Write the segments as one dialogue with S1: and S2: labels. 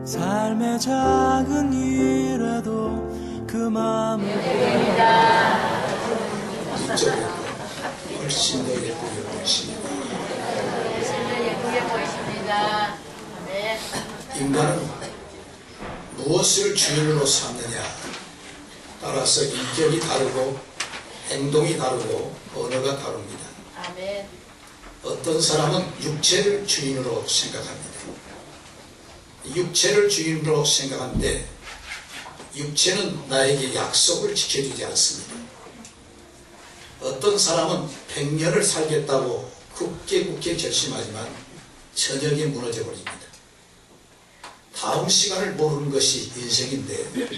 S1: 삶의 작은 일에도 그 마음을
S2: 훨씬 더 예쁘게 보이십니다.
S3: 예쁘게 보이십니다. 네.
S2: 인간은 무엇을 주인으로 삼느냐 따라서 인격이 다르고 행동이 다르고 언어가 다릅니다.
S3: 아멘.
S2: 어떤 사람은 육체를 주인으로 생각합니다. 육체를 주인으로 생각하는데 육체는 나에게 약속을 지켜주지 않습니다. 어떤 사람은 100년을 살겠다고 굳게 결심하지만 저녁에 무너져 버립니다. 다음 시간을 모르는 것이 인생인데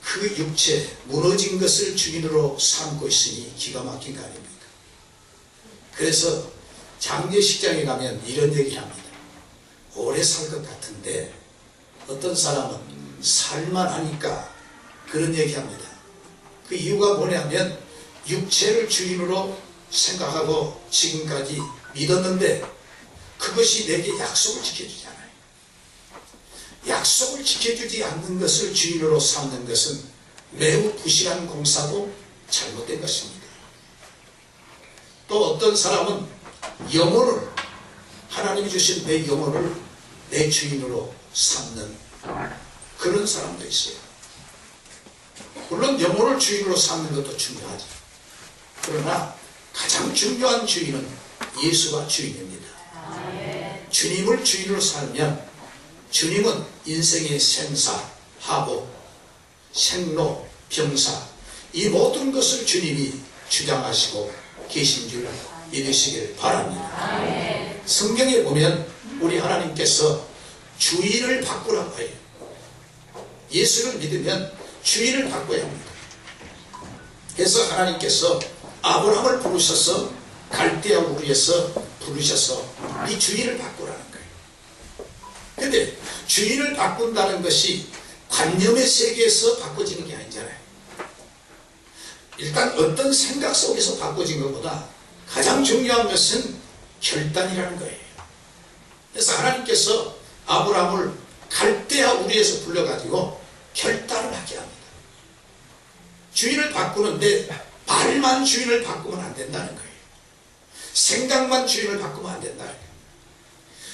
S2: 그 육체, 무너진 것을 주인으로 삼고 있으니 기가 막힌 거 아닙니까? 그래서 장례식장에 가면 이런 얘기를 합니다. 오래 살 것 같은데 어떤 사람은 살만하니까 그런 얘기합니다. 그 이유가 뭐냐면 육체를 주인으로 생각하고 지금까지 믿었는데 그것이 내게 약속을 지켜주지 않아요. 약속을 지켜주지 않는 것을 주인으로 삼는 것은 매우 부실한 공사고 잘못된 것입니다. 또 어떤 사람은 영혼을, 하나님이 주신 내 영혼을 내 주인으로 삼는 그런 사람도 있어요. 물론 영혼을 주인으로 삼는 것도 중요하죠. 그러나 가장 중요한 주인은 예수가 주인입니다. 주님을 주인으로 살면 주님은 인생의 생사, 하복, 생로, 병사 이 모든 것을 주님이 주장하시고 계신 줄 믿으시길 바랍니다. 성경에 보면 우리 하나님께서 주인을 바꾸라고 해요. 예수를 믿으면 주인을 바꿔야 합니다. 그래서 하나님께서 아브라함을 부르셔서 갈대아 우르에서 부르셔서 이 주인을 바꾸라는 거예요. 그런데 주인을 바꾼다는 것이 관념의 세계에서 바꿔지는 게 아니잖아요. 일단 어떤 생각 속에서 바꿔진 것보다 가장 중요한 것은 결단이라는 거예요. 그래서 하나님께서 아브라함을 갈대아 우르에서 불러가지고 결단을 하게 합니다. 주인을 바꾸는데 말만 주인을 바꾸면 안 된다는 거예요. 생각만 주인을 바꾸면 안 된다는 거예요.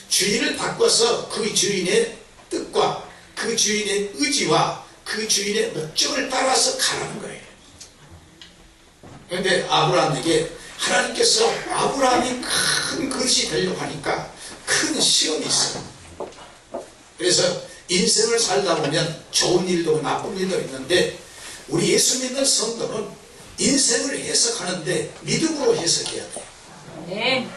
S2: 주인을 바꿔서 그 주인의 뜻과 그 주인의 의지와 그 주인의 목적을 따라서 가라는 거예요. 그런데 아브라함에게 하나님께서 아브라함이 큰 그릇이 되려고 하니까 큰 시험이 있어요. 그래서 인생을 살다 보면 좋은 일도 나쁜 일도 있는데 우리 예수 믿는 성도는 인생을 해석하는데 믿음으로 해석해야 돼요.
S3: 네.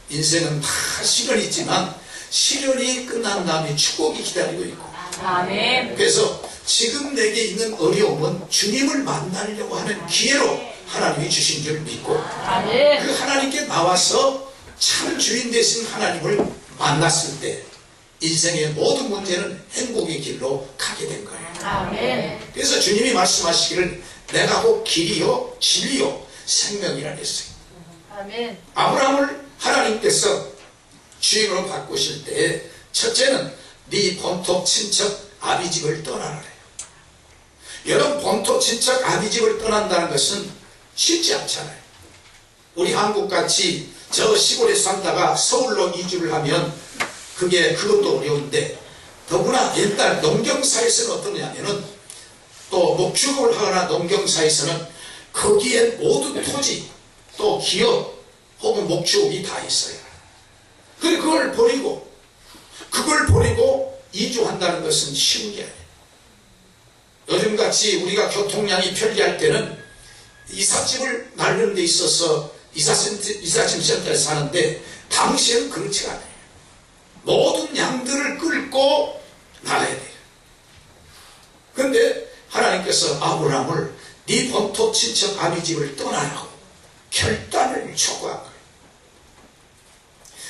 S2: 인생은 다 시련이 있지만 시련이 끝난 다음에 축복이 기다리고 있고
S3: 아멘.
S2: 그래서 지금 내게 있는 어려움은 주님을 만나려고 하는 기회로 하나님이 주신 줄 믿고
S3: 아멘.
S2: 그 하나님께 나와서 참 주인 되신 하나님을 만났을 때 인생의 모든 문제는 행복의 길로 가게 된 거예요.
S3: 아멘.
S2: 그래서 주님이 말씀하시기를 내가 곧 길이요 진리요 생명이라 했어요.
S3: 아멘.
S2: 아브라함을 하나님께서 주인으로 바꾸실 때 첫째는 네 본토 친척 아비집을 떠나라 그래요. 여러분 본토 친척 아비집을 떠난다는 것은 쉽지 않잖아요. 우리 한국같이 저 시골에 살다가 서울로 이주를 하면 그것도 어려운데 더구나 옛날 농경사에서는 어떠냐면은 또 목축업을 하거나 농경사에서는 거기에 모든 토지 또 기업 혹은 목축업이 다 있어요. 그래 그걸 버리고 이주한다는 것은 쉬운 게 아니에요. 요즘같이 우리가 교통량이 편리할 때는 이삿짐을 나르는 데 있어서 이삿짐 센터에 사는데 당시에는 그렇지가 않아요. 모든 양들을 끌고 나가야 돼요. 그런데 하나님께서 아브라함을 네 본토 친척 아비집을 떠나라고 결단을 촉구한 거예요.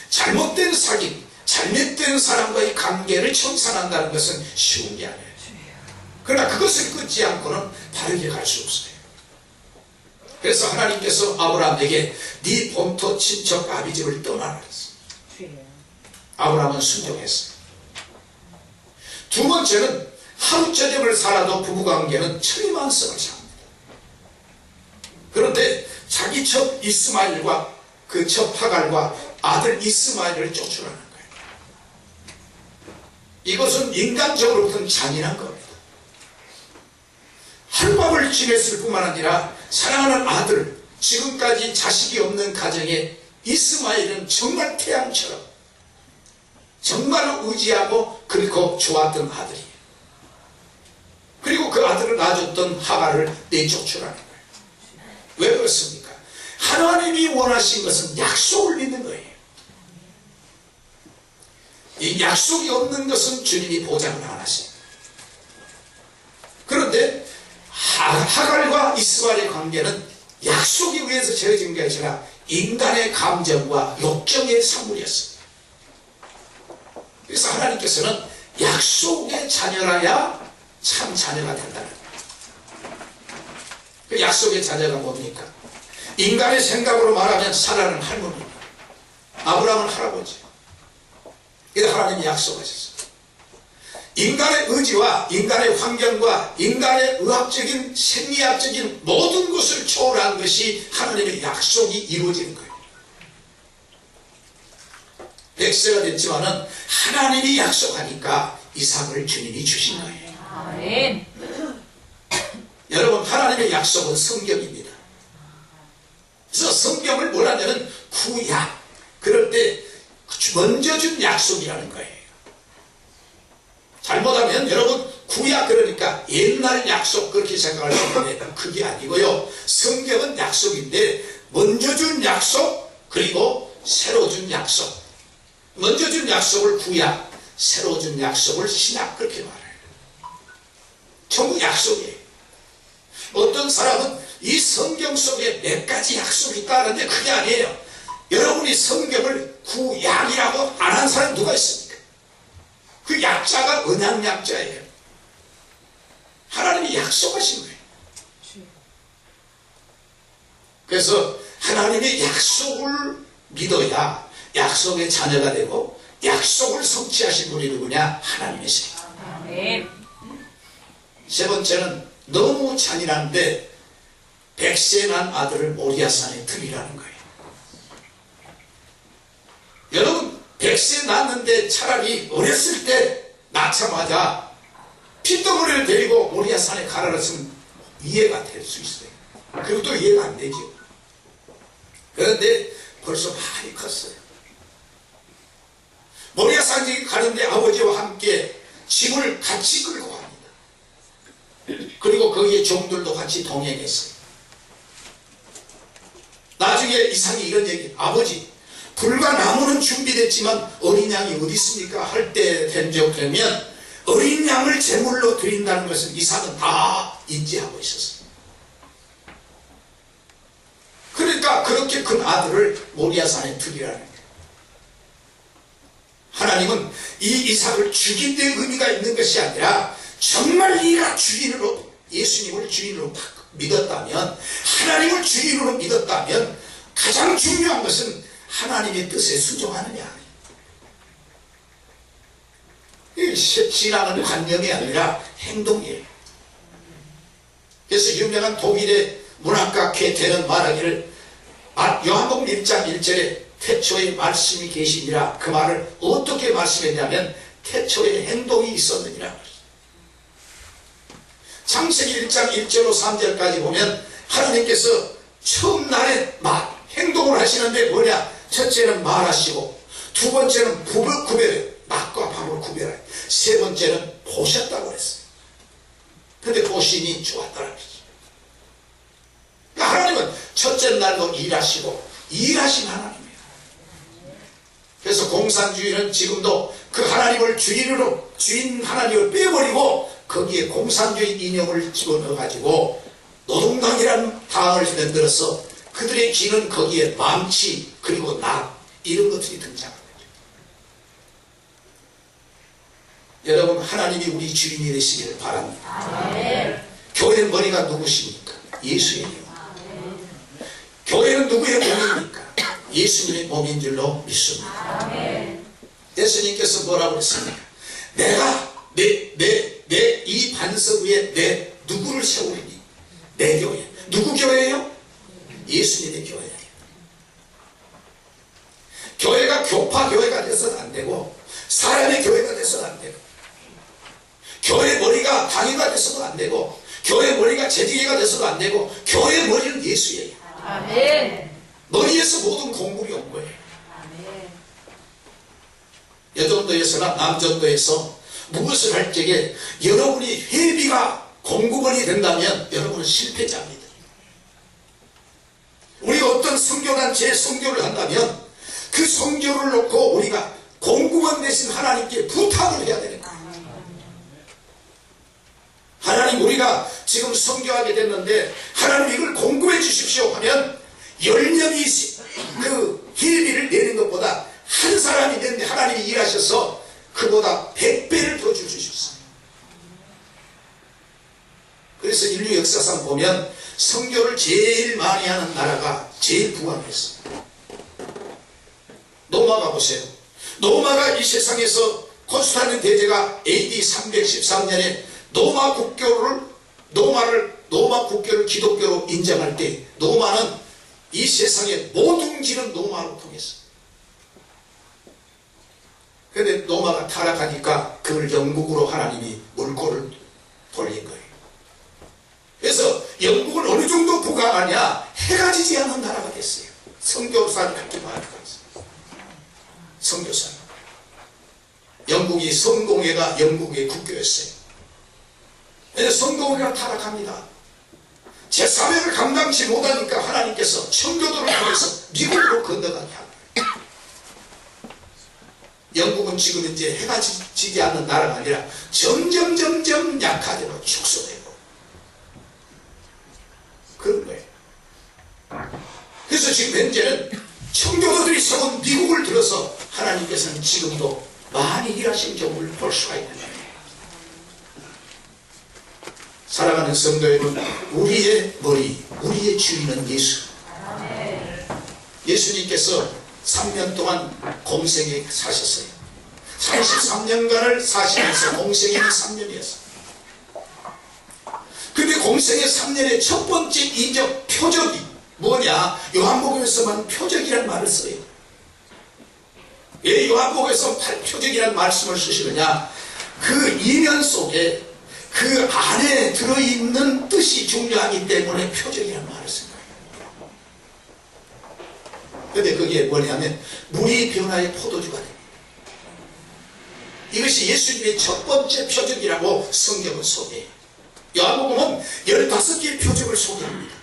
S2: 잘못된 사귑, 잘못된 사람과의 관계를 청산한다는 것은 쉬운 게 아니에요. 그러나 그것을 끊지 않고는 바르게 갈 수 없어요. 그래서 하나님께서 아브라함에게 네 본토 친척 아비집을 떠나라 했어요. 아브라함은 순종했어요. 두 번째는 하루 저녁을 살아도 부부관계는 천리만성을 삽니다. 그런데 자기 첩 이스마엘과 그 첩 하갈과 아들 이스마엘을 쫓으라는 거예요. 이것은 인간적으로부터는 잔인한 겁니다. 한밤을 지냈을 뿐만 아니라 사랑하는 아들, 지금까지 자식이 없는 가정에 이스마엘은 정말 태양처럼 정말 의지하고 그리고 좋았던 아들이에요. 그리고 그 아들을 낳아줬던 하갈을 내쫓으라는 거예요. 왜 그렇습니까? 하나님이 원하신 것은 약속을 믿는 거예요. 이 약속이 없는 것은 주님이 보장을 안 하십니다. 그런데 하갈과 이스마엘의 관계는 약속에 의해서 지어진 게 아니라 인간의 감정과 욕정의 산물이었습니다. 그래서 하나님께서는 약속의 자녀라야 참 자녀가 된다는 거예요. 그 약속의 자녀가 뭡니까? 인간의 생각으로 말하면 사라는 할머니입니다. 아브라함은 할아버지. 그래서 하나님이 약속하셨어요. 인간의 의지와 인간의 환경과 인간의 의학적인 생리학적인 모든 것을 초월한 것이 하나님의 약속이 이루어지는 거예요. 100세가 됐지만은 하나님이 약속하니까 이삭을 주님이 주신 거예요.
S3: 아멘.
S2: 여러분, 하나님의 약속은 성경입니다. 그래서 성경을 뭐라냐면 구약, 그럴 때 먼저 준 약속이라는 거예요. 잘못하면 여러분 구약 그러니까 옛날 약속 그렇게 생각할 수 있는데 그게 아니고요. 성경은 약속인데 먼저 준 약속 그리고 새로 준 약속. 먼저 준 약속을 구약, 새로 준 약속을 신약 그렇게 말해요. 전부 약속이에요. 어떤 사람은 이 성경 속에 몇 가지 약속이 있다는데 그게 아니에요. 여러분이 성경을 구약이라고 안 한 사람 누가 있습니까? 그 약자가 언약 약자예요. 하나님이 약속하신 거예요. 그래서 하나님의 약속을 믿어야 약속의 자녀가 되고 약속을 성취하신 분이 누구냐? 하나님이세요.
S3: 아멘.
S2: 세 번째는 너무 잔인한데 100세 난 아들을 모리아산에 들이라는 거예요. 여러분 100세 낳았는데 차라리 어렸을 때 낳자마자 핏덩어리를 데리고 모리아산에 가라 그랬으면 이해가 될 수 있어요. 그리고 또 이해가 안 되죠. 그런데 벌써 많이 컸어요. 모리아산에 가는데 아버지와 함께 짐을 같이 끌고 갑니다. 그리고 거기에 종들도 같이 동행했어요. 나중에 이삭이 이런 얘기, 아버지 불과 나무는 준비됐지만 어린 양이 어디 있습니까? 할 때 된 적 되면 어린 양을 제물로 드린다는 것은 이삭은 다 인지하고 있었어요. 그러니까 그렇게 큰 아들을 모리아산에 드리라는 거예요. 하나님은 이 이삭을 죽인 데 의미가 있는 것이 아니라 정말 네가 주인으로 예수님을 주인으로 믿었다면, 하나님을 주인으로 믿었다면 가장 중요한 것은 하나님의 뜻에 순종하느냐. 이 신앙은 관념이 아니라 행동이에요. 그래서 유명한 독일의 문학가 게테는 말하기를 요한복음 1장 1절에 태초에 말씀이 계시니라, 그 말을 어떻게 말씀했냐면 태초에 행동이 있었느니라. 창세기 1장 1절로 3절까지 보면 하나님께서 처음 날에 행동을 하시는데 뭐냐? 첫째는 말하시고, 두 번째는 구별해, 낮과 밤을 구별해, 세 번째는 보셨다고 그랬어요. 근데 보시니 좋았더라. 그러니까 하나님은 첫째 날도 일하시고 일하신 하나님이에요. 그래서 공산주의는 지금도 그 하나님을 주인 하나님을 빼버리고 거기에 공산주의 인형을 집어넣어 가지고 노동당이라는 당을 만들어서 그들의 기는 거기에 망치 그리고 낙 이런 것들이 등장합니다. 여러분, 하나님이 우리 주인이 되시기를 바랍니다. 아멘. 교회의 머리가 누구십니까? 예수님이요. 교회는 누구의 몸입니까? 예수님의 몸인 줄로 믿습니다. 아멘. 예수님께서 뭐라고 했습니까? 내가 누구를 세우리니? 내 교회. 누구 교회예요? 예수님의 교회예요. 교회가 교파 교회가 돼서는 안 되고, 사람의 교회가 돼서는 안 되고, 교회 머리가 당회가 돼서도 안 되고, 교회 머리가 재직회가 돼서도 안 되고, 교회 머리는 예수예요.
S3: 아멘.
S2: 머리에서 모든 공물이 온 거예요.
S3: 아멘.
S2: 여전도에서나 남전도에서 무엇을 할 적에 여러분이 회비가 공급원이 된다면 여러분은 실패자입니다. 우리가 어떤 선교단체에 선교를 한다면 그 선교를 놓고 우리가 공급원 대신 하나님께 부탁을 해야 되는 거예요. 하나님, 우리가 지금 선교하게 됐는데 하나님 이걸 공급해 주십시오 하면 10명이 그 회비를 내는 것보다 한 사람이 됐는데 하나님이 일하셔서 그보다 100배를 더 주셨어요. 그래서 인류 역사상 보면 선교를 제일 많이 하는 나라가 제일 부강했어요. 로마가 보세요. 로마가 이 세상에서 콘스탄틴 대제가 AD 313년에 로마 국교를 기독교로 인정할 때 로마는 이 세상의 모든 길은 로마로 통했어요. 그런데 로마가 타락하니까 그걸 영국으로 하나님이 물꼬를 돌린 거예요. 그래서 영국은 어느 정도 부강하냐? 해가 지지 않는 나라가 됐어요. 선교사를 그렇게 많았어요. 선교사. 영국이 성공회가 영국의 국교였어요. 그래서 성공회가 타락합니다. 제 사명을 감당치 못하니까 하나님께서 청교도를 통해서 미국으로 건너가게 합니다. 영국은 지금 이제 해가 지지 않는 나라가 아니라 점점 약화되고 축소되고 그런 거예요. 그래서 지금 현재는 청교도들이 세운 미국을 들어서 하나님께서는 지금도 많이 일하신 경우를 볼 수가 있는 거예요. 사랑하는 성도 여러분, 우리의 머리, 우리의 주인은 예수. 예수님께서 3년 동안 공생에 사셨어요. 33년간을 사시면서 공생이 3년이었어요. 근데 공생의 3년의 첫 번째 이적 표적이 뭐냐? 요한복음에서만 표적이라는 말을 써요. 왜 요한복음에서 표적이라는 말씀을 쓰시느냐? 그 이면 속에 그 안에 들어있는 뜻이 중요하기 때문에 표적이라는 말을 쓴 거예요. 근데 그게 뭐냐면 물이 변화의 포도주가 됩니다. 이것이 예수님의 첫 번째 표적이라고 성경은 소개해요. 요한복음은 15개의 표적을 소개합니다.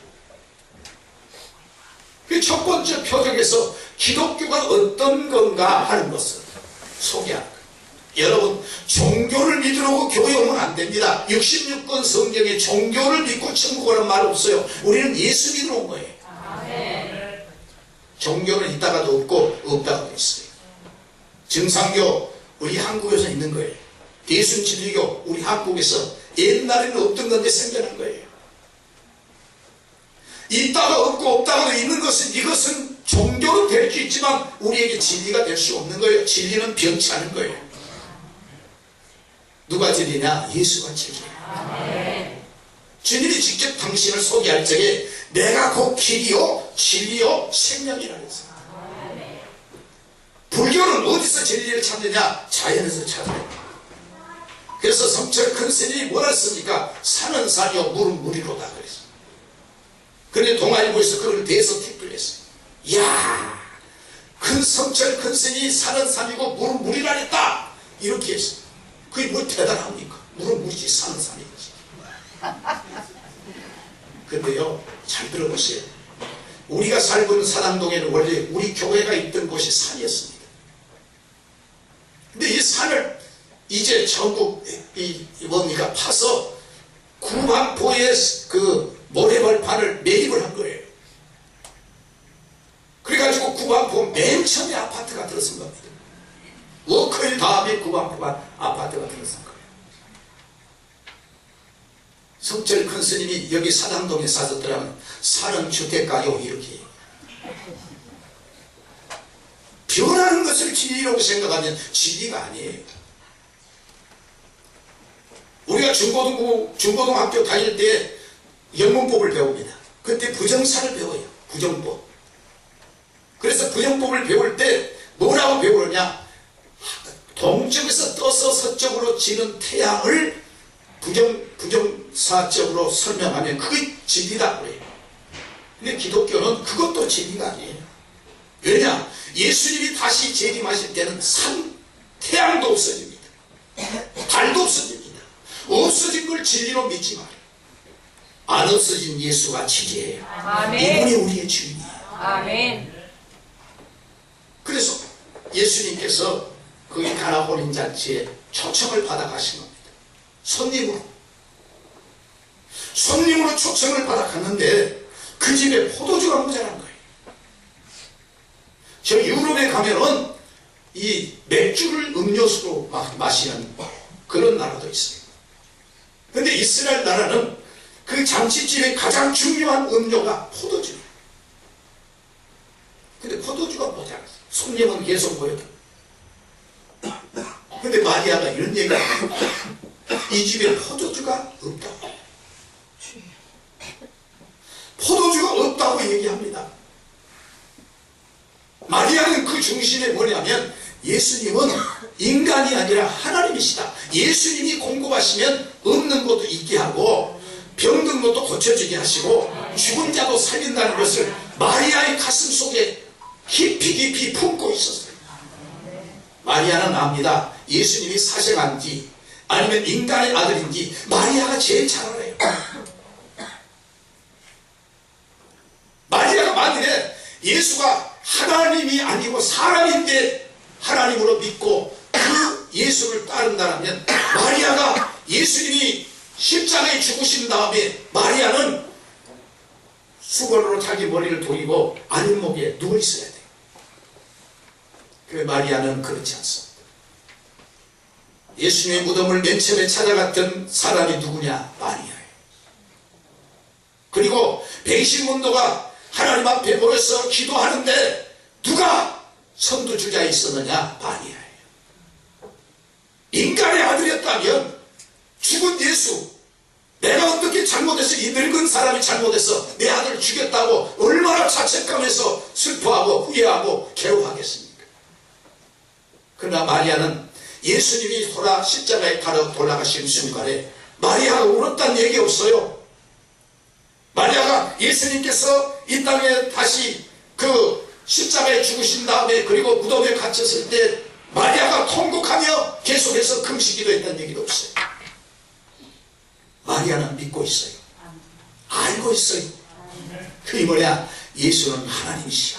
S2: 그 첫 번째 표적에서 기독교가 어떤 건가 하는 것을 소개합니다. 여러분, 종교를 믿으려고 교회 오면 안 됩니다. 66권 성경에 종교를 믿고 천국 오라는 말 없어요. 우리는 예수 믿으러 온 거예요. 아멘. 종교는 있다가도 없고 없다가도 있어요. 증상교 우리 한국에서 있는 거예요. 대순진리교 우리 한국에서 옛날에는 없던 건데 생겨난 거예요. 있다가 없고 없다가도 있는 것은 이것은 종교로 될 수 있지만 우리에게 진리가 될 수 없는 거예요. 진리는 변치 않은 거예요. 누가 진리냐? 예수가 진리예요. 주님이 직접 당신을 소개할 적에 내가 곧 길이요 진리요 생명이라 했어요. 불교는 어디서 진리를 찾느냐? 자연에서 찾아요. 그래서 성철 큰 스님이 뭐라 했습니까? 산은 산이요 물은 물이로다 그랬어요. 그런데 동아일보에서 그걸 대서특필 했어요. 이야, 큰 성철 큰 스님이 산은 산이고 물은 물이라 했다 이렇게 했어요. 그게 뭐 대단합니까? 물은 물이지 산은 산이지. 근데요, 잘 들어보세요. 우리가 살고 사당동에는 원래 우리 교회가 있던 곳이 산이었습니다. 근데 이 산을 이제 전국 뭡니까 파서 구반포에 그 모래벌판을 매입을 한 거예요. 그래가지고 구반포 맨 처음에 아파트가 들어선 겁니다. 워커힐 다음에 구반포가 아파트가 들어선 거예요. 성철 큰 스님이 여기 사당동에 사셨더라면 산은 주택가요 이렇게 변하는 것을 진리라고 생각하면 진리가 아니에요. 우리가 중고등학교 다닐 때 영문법을 배웁니다. 그때 부정사를 배워요. 부정법. 그래서 부정법을 배울 때 뭐라고 배우느냐, 동쪽에서 떠서 서쪽으로 지는 태양을 부정사적으로 설명하면 그게 진리다 그래요. 근데 기독교는 그것도 진리가 아니에요. 왜냐? 예수님이 다시 재림하실 때는 태양도 없어집니다. 달도 없어집니다. 없어진 걸 진리로 믿지 말아요. 안 없어진 예수가 진리예요.
S3: 아멘.
S2: 이분이 우리의 주인이에요.
S3: 아멘.
S2: 그래서 예수님께서 거기 가나 혼인잔치에 초청을 받아 가신 겁니다. 손님으로 초청을 받아 갔는데 그 집에 포도주가 모자란 거예요. 저 유럽에 가면은 이 맥주를 음료수로 마시는 그런 나라도 있어요. 근데 이스라엘 나라는 그 잔치집의 가장 중요한 음료가 포도주예요. 근데 포도주가 모자랐어요. 손님은 계속 모여다. 근데 마리아가 이런 얘기를 합니다. 이 집에 포도주가 없다고. 포도주가 없다고 얘기합니다. 마리아는 그 중심에 뭐냐면 예수님은 인간이 아니라 하나님이시다. 예수님이 공급하시면 없는 것도 있게 하고 병든 것도 고쳐주게 하시고 죽은 자도 살린다는 것을 마리아의 가슴 속에 깊이 품고 있었어요. 마리아는 압니다. 예수님이 사생아인지 아니면 인간의 아들인지 마리아가 제일 잘 알아요. 마리아가 만일에 예수가 하나님이 아니고 사람인데 하나님으로 믿고 그 예수를 따른다면 마리아가 예수님이 십자가에 죽으신 다음에 마리아는 수건으로 자기 머리를 돌리고 아랫목에 누워 있어야 돼요. 그 마리아는 그렇지 않습니다. 예수님의 무덤을 맨 처음에 찾아갔던 사람이 누구냐? 마리아예요. 그리고 백신문도가 하나님 앞에 모여서 기도하는데 누가 선두주자에 있었느냐? 마리아예요. 인간의 아들이었다면 죽은 예수, 내가 어떻게 잘못해서 이 늙은 사람이 잘못해서 내 아들을 죽였다고 얼마나 자책감에서 슬퍼하고 후회하고 괴로워하겠습니까? 그러나 마리아는 예수님이 십자가에 달아 돌아가신 순간에 마리아가 울었다는 얘기 없어요. 마리아가 예수님께서 이 땅에 다시 그 십자가에 죽으신 다음에 그리고 무덤에 갇혔을 때 마리아가 통곡하며 계속해서 금식기도 했다는 얘기도 없어요. 마리아는 믿고 있어요. 알고 있어요. 그게 뭐냐? 예수는 하나님이시오.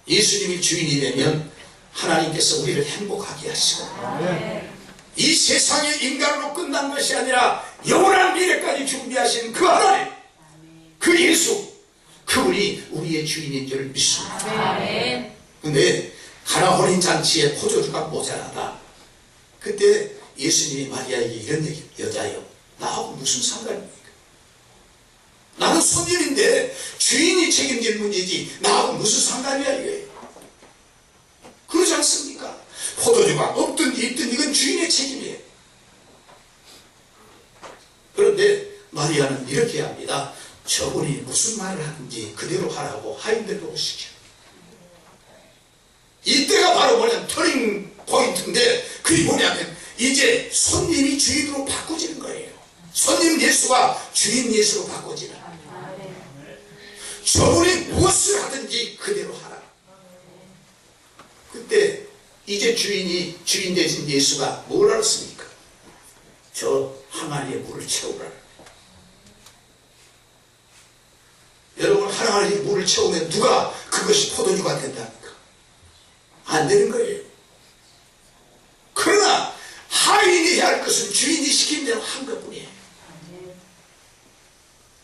S2: 예수님이 주인이 되면 하나님께서 우리를 행복하게 하시고 이 세상의 인간으로 끝난 것이 아니라 영원한 미래까지 준비하신 그 하나님, 그 예수, 그분이 우리의 주인인 줄 믿습니다. 근데 가나 혼인잔치에 포도주가 모자라다. 그때 예수님이 마리아에게 이런 얘기, 여자여 나하고 무슨 상관입니까? 나는 손님인데 주인이 책임질 문제지 나하고 무슨 상관이야 이거예요. 그러지 않습니까? 포도주가 없든 있든 이건 주인의 책임이에요. 그런데 마리아는 이렇게 합니다. 저분이 무슨 말을 하든지 그대로 하라고 하인들도 시켜. 이때가 바로 뭐냐면 터닝 포인트인데 그게 뭐냐면 이제 손님이 주인으로 바꿔지는 거예요. 손님 예수가 주인 예수로 바꿔지는. 저분이 무엇을 하든지 그대로 하라. 그때 이제 주인 대신 예수가 뭘 알았습니까? 저 항아리에 물을 채우라. 여러분, 항아리에 물을 채우면 누가 그것이 포도주가 된답니까? 안 되는 거예요. 그러나 하인이 해야 할 것은 주인이 시킨 대로 한 것뿐이에요.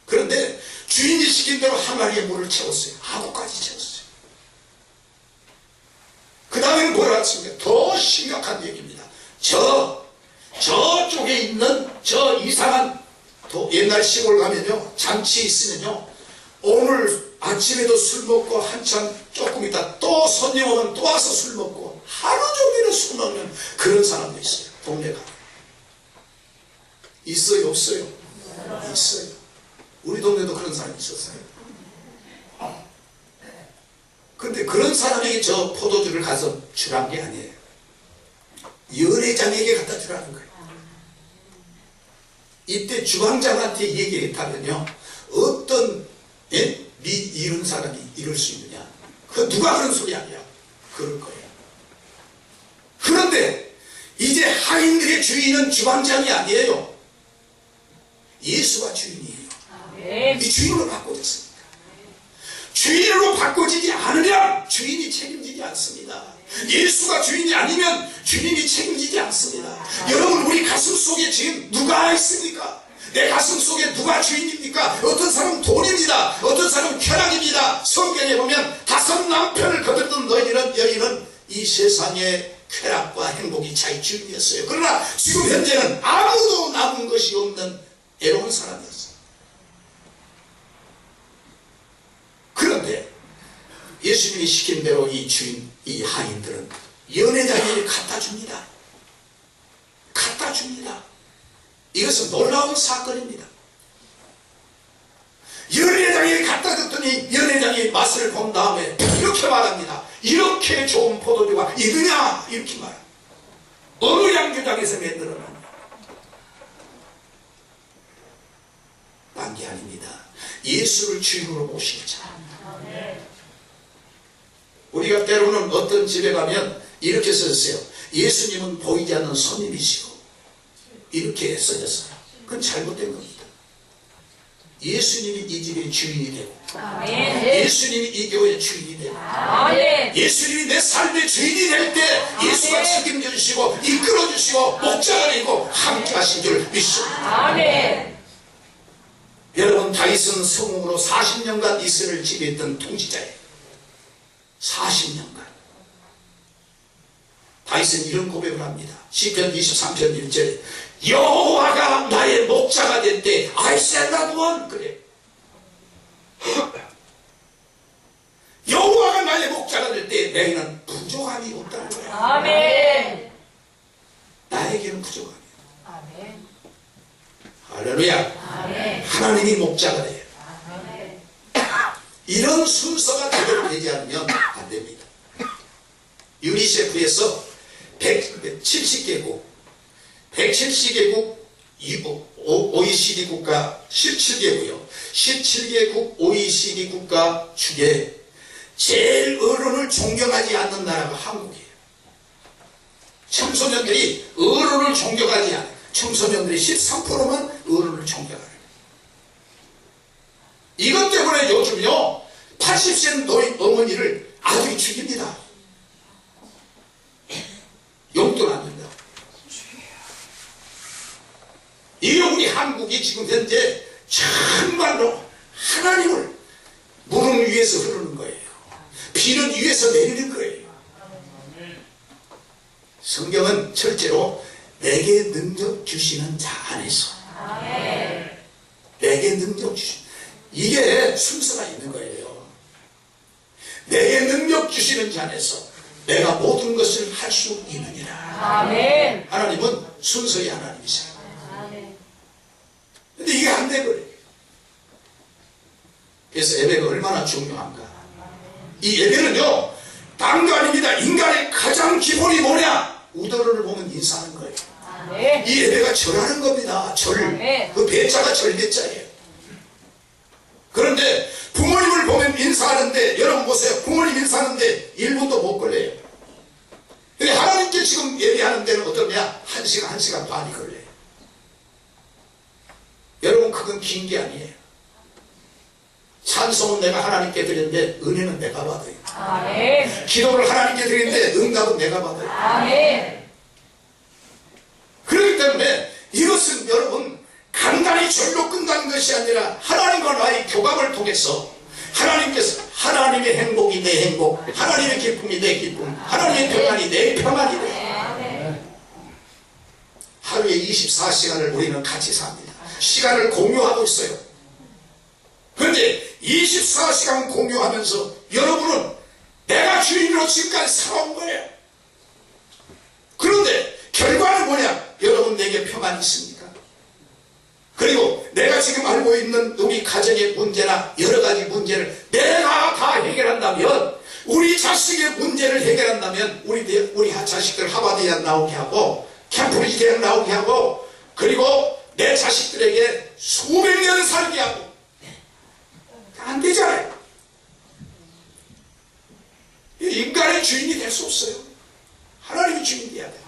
S2: 그런데 주인이 시킨 대로 항아리에 물을 채웠어요. 하고까지 채웠어요. 그 다음에는 뭐라 했습니까? 더 심각한 얘기입니다. 저쪽에 있는 저 이상한 옛날 시골 가면요, 잔치 있으면요, 오늘 아침에도 술 먹고 한참 조금 있다 또 손님 오면 또 와서 술 먹고 하루 종일 술 먹는 그런 사람도 있어요. 동네 가면. 있어요, 없어요? 있어요. 우리 동네도 그런 사람이 있었어요. 근데 그런 사람에게 저 포도주를 가서 주란 게 아니에요. 연회장에게 갖다 주라는 거예요. 이때 주방장한테 얘기했다면요, 어떤 이런 사람이 이럴 수 있느냐? 그 누가 그런 소리 아니야? 그럴 거예요. 그런데 이제 하인들의 주인은 주방장이 아니에요. 예수가 주인이에요. 이 주인으로 바꿔졌습니다. 주인으로 바꿔지지 않으면 주인이 책임지지 않습니다. 예수가 주인이 아니면 주인이 책임지지 않습니다. 여러분, 우리 가슴 속에 지금 누가 있습니까? 내 가슴 속에 누가 주인입니까? 어떤 사람은 돈입니다. 어떤 사람은 쾌락입니다. 성경에 보면 5 남편을 거두던 여인은 이 세상의 쾌락과 행복이 자기 주인이었어요. 그러나 지금 현재는 아무도 남은 것이 없는 애로운 사람이었어요. 그런데 예수님이 시킨 대로 이 주인, 이 하인들은 연회장에 갖다 줍니다. 갖다 줍니다. 이것은 놀라운 사건입니다. 연회장에 갖다 줬더니 연회장이 맛을 본 다음에 이렇게 말합니다. 이렇게 좋은 포도주가 있느냐? 이렇게 말합니다. 어느 양조장에서 만들어놨냐? 딴 게 아닙니다. 예수를 주인으로 모신 자. 우리가 때로는 어떤 집에 가면 이렇게 써졌어요. 예수님은 보이지 않는 손님이시고, 이렇게 써졌어요. 그건 잘못된 겁니다. 예수님이 이 집의 주인이 되고, 예수님이 이 교회의 주인이 되고, 예수님이 내 삶의 주인이 될 때 예수가 책임져 주시고 이끌어 주시고 목자가 되고 함께 하신 줄 믿습니다. 여러분, 다윗은 성공으로 40년간 이스라엘을 지배했던 통치자예요. 40년간. 다윗은 이런 고백을 합니다. 시편 23편 1절에 여호와가 나의 목자가 될 때 I shall not want. 그래. 여호와가 나의 목자가 될 때 내게는 부족함이 없다는 거야.
S3: 아멘.
S2: 나에게는 부족함이 없다.
S3: 아멘.
S2: 할렐루야.
S3: 아멘.
S2: 하나님이 목자가 돼요.
S3: 아멘.
S2: 이런 순서가 제대로 되지 않으면 안 됩니다. 유니세프에서 170개국, 170개국 OECD 국가 17개고요. 17개국 OECD 국가 중에 제일 어른을 존경하지 않는 나라가 한국이에요. 청소년들이 어른을 존경하지 않아요. 청소년들이 13%만 어른을 존경하는. 이것 때문에 요즘요 80세 노인 어머니를 아들이 죽입니다. 용돈 안 준다. 이게 우리 한국이 지금 현재 정말로 하나님을 무릎 위에서 흐르는 거예요. 비는 위에서 내리는 거예요. 성경은 철제로 내게 능력 주시는 자 안에서, 내게 능력 주시는, 이게 순서가 있는 거예요. 내게 능력 주시는 자 안에서 내가 모든 것을 할 수 있느니라.
S3: 아멘.
S2: 하나님은 순서의 하나님이세요. 근데 이게 안 돼버려요. 그래서 예배가 얼마나 중요한가. 이 예배는요 딴거 아닙니다. 인간의 가장 기본이 뭐냐? 우더러를 보면 인사하는 거예요. 이 예배가 절하는 겁니다. 절. 그 배자가 절배자예요. 그런데 부모님을 보면 인사하는데, 여러분 보세요. 부모님 인사하는데 1분도 못 걸려요. 근데 하나님께 지금 예배하는 데는 어떠냐? 1시간, 1시간 반이 걸려요. 여러분, 그건 긴 게 아니에요. 찬송은 내가 하나님께 드리는데 은혜는 내가 받아요.
S3: 아멘.
S2: 기도를 하나님께 드리는데 응답은 내가 받아요.
S3: 아멘.
S2: 그렇기 때문에 이것은 여러분 간단히 절로 끝나는 것이 아니라 하나님과 나의 교감을 통해서 하나님께서, 하나님의 행복이 내 행복, 하나님의 기쁨이 내 기쁨, 하나님의 평안이 내 평안이 돼. 하루에 24시간을 우리는 같이 삽니다. 시간을 공유하고 있어요. 그런데 24시간 공유하면서 여러분은 내가 주인으로 지금까지 살아온 거예요. 그런데 결과는 뭐냐? 여러분, 내게 평안이 있습니까? 내가 지금 알고 있는 우리 가정의 문제나 여러 가지 문제를 내가 다 해결한다면, 우리 자식의 문제를 해결한다면 우리 자식들 하버드대 나오게 하고 캠프리지 대학 나오게 하고, 그리고 내 자식들에게 수백 년 살게 하고, 안 되잖아요. 인간의 주인이 될 수 없어요. 하나님이 주인이 돼야 돼요.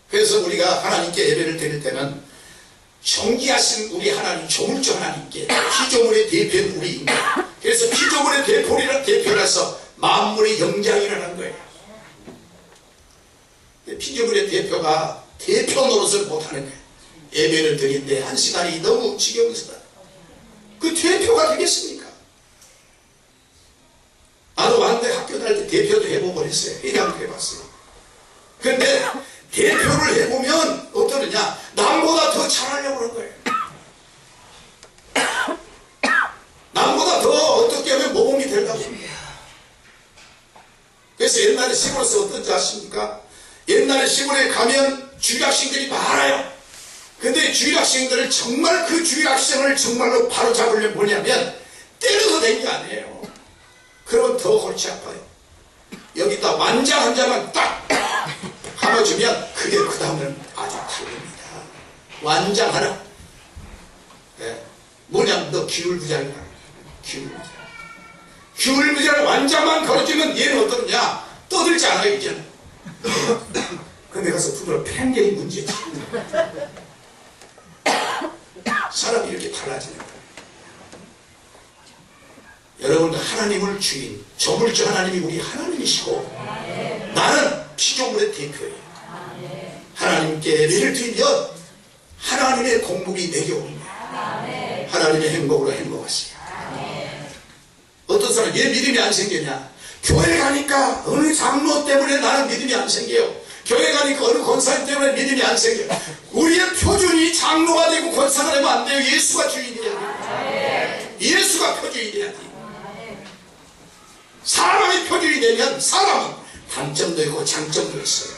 S2: 그래서 우리가 하나님께 예배를 드릴 때는 정기하신 우리 하나님, 조물주 하나님께 피조물의 대표는 우리 인간, 그래서 피조물의 대표라서 만물의 영장이라는 거예요. 피조물의 대표가 대표 노릇을 못하는 거예요. 예배를 드리는데 한 시간이 너무 지겨워서 그 대표가 되겠습니까? 나도 왔는데 학교 다닐 때 대표도 해보고 그랬어요. 회장도 해봤어요. 그런데 대표를 해보면 어떠느냐, 남보다 더 잘하려고 그런 거예요. 남보다 더 어떻게 하면 모범이 되려고 합니다. 그래서 옛날에 시골에서 어떤지 아십니까? 옛날에 시골에 가면 주일학생들이 많아요. 근데 주일학생들을 정말 그 주일학생을 정말로 바로 잡으려면 뭐냐면 때려서 된 게 아니에요. 그러면 더 골치 아파요. 여기다 완장 한 자만 딱 감아주면 그게 그 다음은 아주 다릅니다. 완장 하나. 네. 뭐냐면 너 기울부장이라. 기울부장. 기울부장 완장만 걸어주면 얘는 어떠냐? 떠들지 않아요 이제는. 근데 가서 부드러워 편견이 문제지. 사람이 이렇게 달라지는 거예요. 여러분, 하나님을 주인, 조물주 하나님이 우리 하나님이시고 나는 피조물의 대표예요. 하나님께 예배를 드리면 하나님의 공급이 내게 옵니다. 하나님의 행복으로 행복하시오. 어떤 사람 왜 믿음이 안 생기냐? 교회 가니까 어느 장로 때문에 나는 믿음이 안 생겨요. 교회 가니까 어느 권사님 때문에 믿음이 안 생겨요. 우리의 표준이 장로가 되고 권사가 되면 안 돼요. 예수가 주인이 돼야 돼요. 예수가 표준이 돼야 돼요. 사람이 표준이 되면 사람은 단점도 있고 장점도 있어요.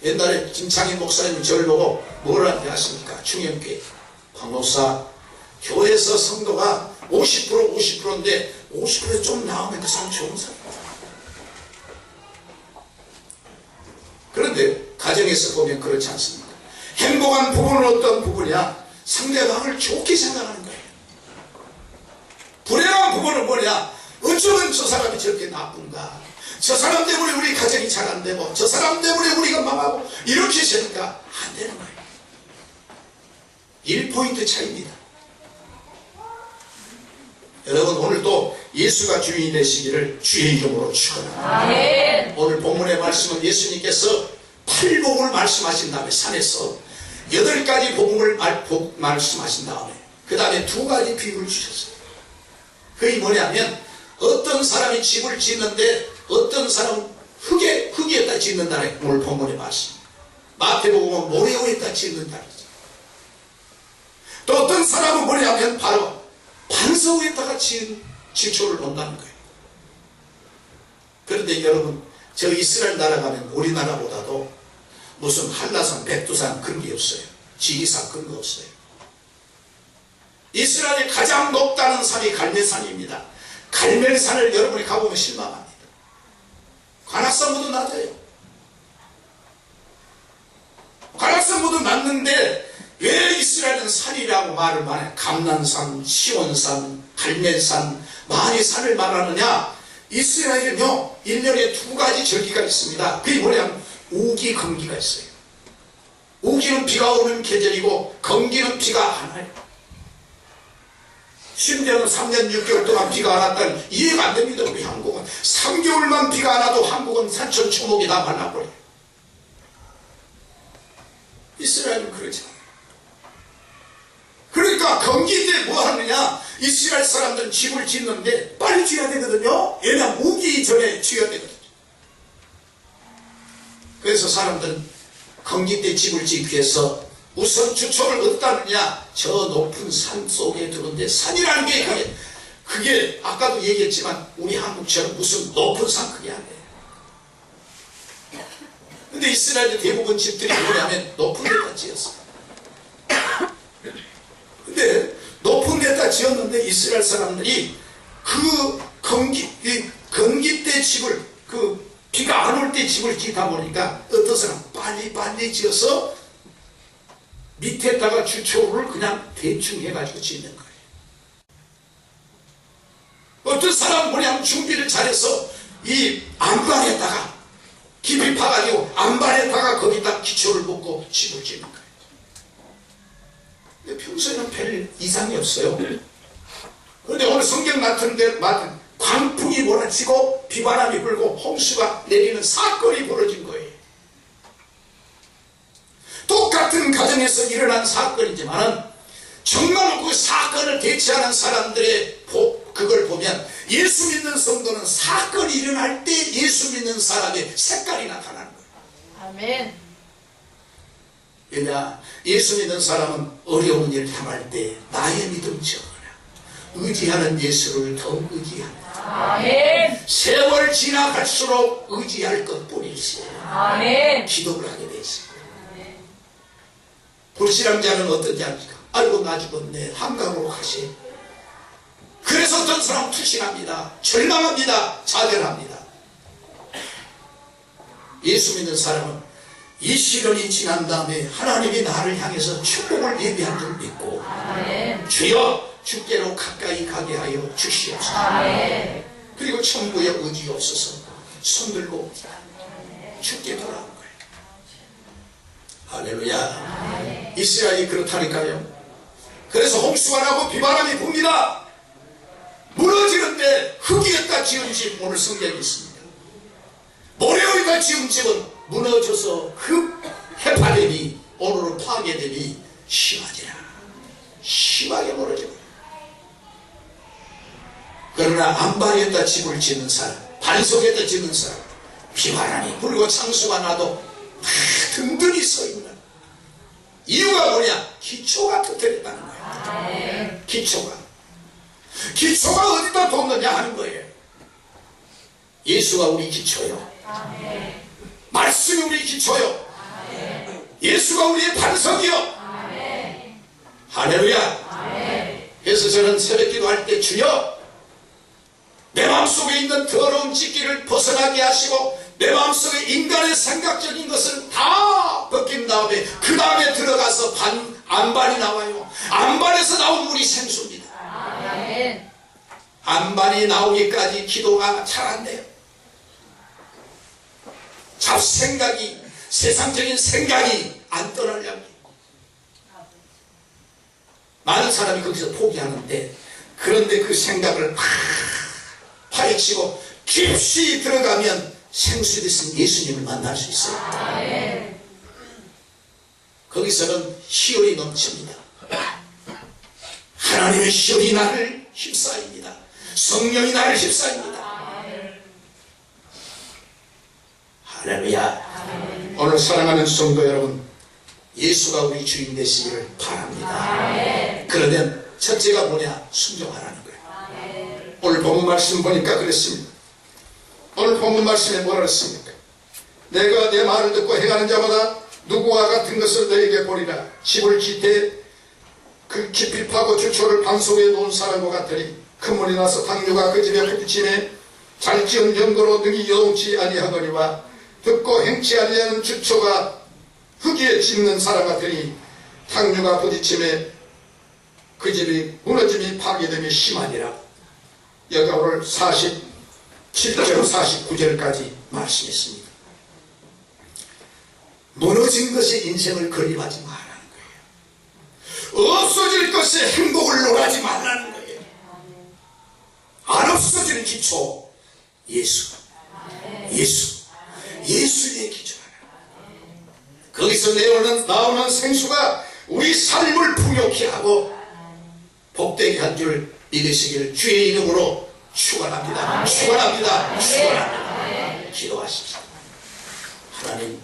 S2: 옛날에 김창인 목사님이 저를 보고 뭐라는지 아십니까? 충영교회 광목사 교회에서 성도가 50%인데 50% 좀 나오면 그 사람 좋은 사람. 그런데 가정에서 보면 그렇지 않습니다. 행복한 부부는 어떤 부부냐? 상대방을 좋게 생각하는 거예요. 불행한 부부는 뭐냐? 어쩌면 저 사람이 저렇게 나쁜가? 저 사람 때문에 우리 가정이 잘 안 되고 저 사람 때문에 우리가 망하고 이렇게 생각 안 되는 거예요. 1포인트 차이입니다. 여러분, 오늘도 예수가 주인이 되시기를 주의 이름으로 축원합니다. 오늘 본문의 말씀은 예수님께서 8복을 말씀하신 다음에 산에서 8가지 복음을 말씀하신 다음에 그 다음에 2가지 비유를 주셨어요. 그게 뭐냐면 어떤 사람이 집을 짓는데 어떤 사람은 흙에다 짓는다는 오늘 본문의 말씀. 마태복음은 모래 위에다 짓는다. 또 어떤 사람은 뭐냐면 바로 반석 위에다가 지은 지초를 놓는다는 거예요. 그런데 여러분, 저 이스라엘 나라 가면 우리나라보다도 무슨 한라산, 백두산 그런 게 없어요. 지리산 그런 거 없어요. 이스라엘이 가장 높다는 산이 갈멜산입니다. 갈멜산을 여러분이 가보면 실망합니다. 관악산보다 낮아요. 관악산보다 낮는데 왜 이스라엘은 산이라고 말을 많이 감난산, 시온산, 갈멜산 많이 산을 말하느냐? 이스라엘은요 1년에 2가지 절기가 있습니다. 그게 뭐냐면 우기, 건기가 있어요. 우기는 비가 오는 계절이고 건기는 비가 안 와요. 심지어는 3년 6개월 동안 비가 안 왔다니 이해가 안 됩니다. 우리 한국은 3개월만 비가 안 와도 한국은 산천 초목이 다 말라버려요. 이스라엘은 그러지 않아요. 그러니까 건기 때 뭐 하느냐? 이스라엘 사람들은 집을 짓는데 빨리 지어야 되거든요. 왜냐하면 우기 전에 지어야 되거든요. 그래서 사람들은 건기 때 집을 짓기 위해서 우선 주초를 어디다느냐? 저 높은 산 속에 두는데 산이라는 게 그게 아까도 얘기했지만 우리 한국처럼 무슨 높은 산 그게 아니에요. 근데 이스라엘의 대부분 집들이 뭐냐면 높은 데다 지었어요. 근데 높은 데다 지었는데 이스라엘 사람들이 그 건기 때 집을, 그 비가 안 올 때 집을 짓다 보니까 어떤 사람 빨리 지어서 밑에다가 주초를 그냥 대충 해가지고 짓는 거예요. 어떤 사람은 뭐냐면 준비를 잘해서 이 안방에다가 깊이 파가지고 안방에다가 거기다 기초를 붓고 집을 짓는 거예요. 근데 평소에는 별 이상이 없어요. 그런데 오늘 성경 같은 데 맞은 광풍이 몰아치고 비바람이 불고 홍수가 내리는 사건이 벌어진 거예요. 똑같은 가정에서 일어난 사건이지만 정말 그 사건을 대처하는 사람들의 그걸 보면 예수 믿는 성도는 사건이 일어날 때 예수 믿는 사람의 색깔이 나타나는 거예요.
S3: 아멘.
S2: 왜냐? 예수 믿는 사람은 어려운 일을 당할 때 나의 믿음 적어라. 의지하는 예수를 더욱 의지한다.
S3: 아멘.
S2: 세월 지나갈수록 의지할 것뿐이지.
S3: 아멘.
S2: 기도를 하게 돼 있습니다. 불신앙 자는 어떤지 압니까? 아이고 나 죽었네. 한강으로 가시. 그래서 어떤 사람은 투신합니다. 절망합니다. 좌절합니다. 예수 믿는 사람은 이 시련이 지난 다음에 하나님이 나를 향해서 축복을 예비한 줄 믿고
S3: 아멘.
S2: 주여 주께로 가까이 가게 하여 주시옵소서.
S3: 아멘.
S2: 그리고 천국에 의지없어서 손들고 주께 돌아온 거예요. 할렐루야. 이스라엘이 그렇다니까요. 그래서 홍수가 나고 비바람이 붑니다. 무너지는데 흙위에다 지은 집, 오늘 성경에 있습니다. 모래 위에다 지은 집은 무너져서 해파됨이, 오늘은 파괴됨이 심하지라. 심하게 무너지고. 그러나 안방에다 집을 짓는 사람, 반석에다 짓는 사람, 비바람이 불고 창수가 나도 든든히 서 있는 이유가 뭐냐? 기초가 튼튼했다는 거예요. 기초가 어디다 뒀느냐 하는 거예요. 예수가 우리 기초요. 말씀이 우리 기초요. 예수가 우리의 반석이요. 할렐루야. 그래서 저는 새벽 기도할 때 주여 내 마음속에 있는 더러운 찌기를 벗어나게 하시고 내 마음속에 인간의 생각적인 것을 다 벗긴 다음에 그 다음에 들어가서 안반이 나와요. 안반에서 나온 물이 생수입니다.
S3: 아멘.
S2: 안반이 나오기까지 기도가 잘 안 돼요. 잡생각이, 세상적인 생각이 안 떠나려고. 많은 사람이 거기서 포기하는데, 그런데 그 생각을 파헤치고 깊이 들어가면 생수되신 예수님을 만날 수 있어요.
S3: 아멘.
S2: 거기서는 희열이 넘칩니다. 하나님의 희열이 나를 휩싸입니다. 성령이 나를 휩싸입니다. 할렐루야. 오늘 사랑하는 성도 여러분, 예수가 우리 주인 되시기를 바랍니다. 그러면 첫째가 뭐냐? 순종하라는 거예요. 오늘 본문 말씀 보니까 그랬습니다. 오늘 본문 말씀에 뭐라 그랬습니까? 내가 내 말을 듣고 행하는 자마다 누구와 같은 것을 너에게 보리라. 집을 짓되 그 깊이 파고 주초를 반석에 놓은 사람과 같으니 큰 물이 나서 당류가 그 집에 부딪히매 잘 지은 정도로 능히 여동치 아니하거니와 듣고 행치 아니하는 주초가 흙위에 짓는 사람 같으니 당류가 부딪히매 그 집이 무너짐이 파괴됨이 심하니라. 여기가 오늘 47절 49절까지 말씀했습니다. 무너진 것이 인생을 건립하지 말라는 거예요. 없어질 것에 행복을 논하지 말라는 거예요. 안 없어지는 기초 예수. 예수의 기초하라. 거기서 나오는 생수가 우리 삶을 풍요케 하고 복되게 한 줄 믿으시기를 주의 이름으로 축원합니다. 축원합니다. 기도하십시오. 하나님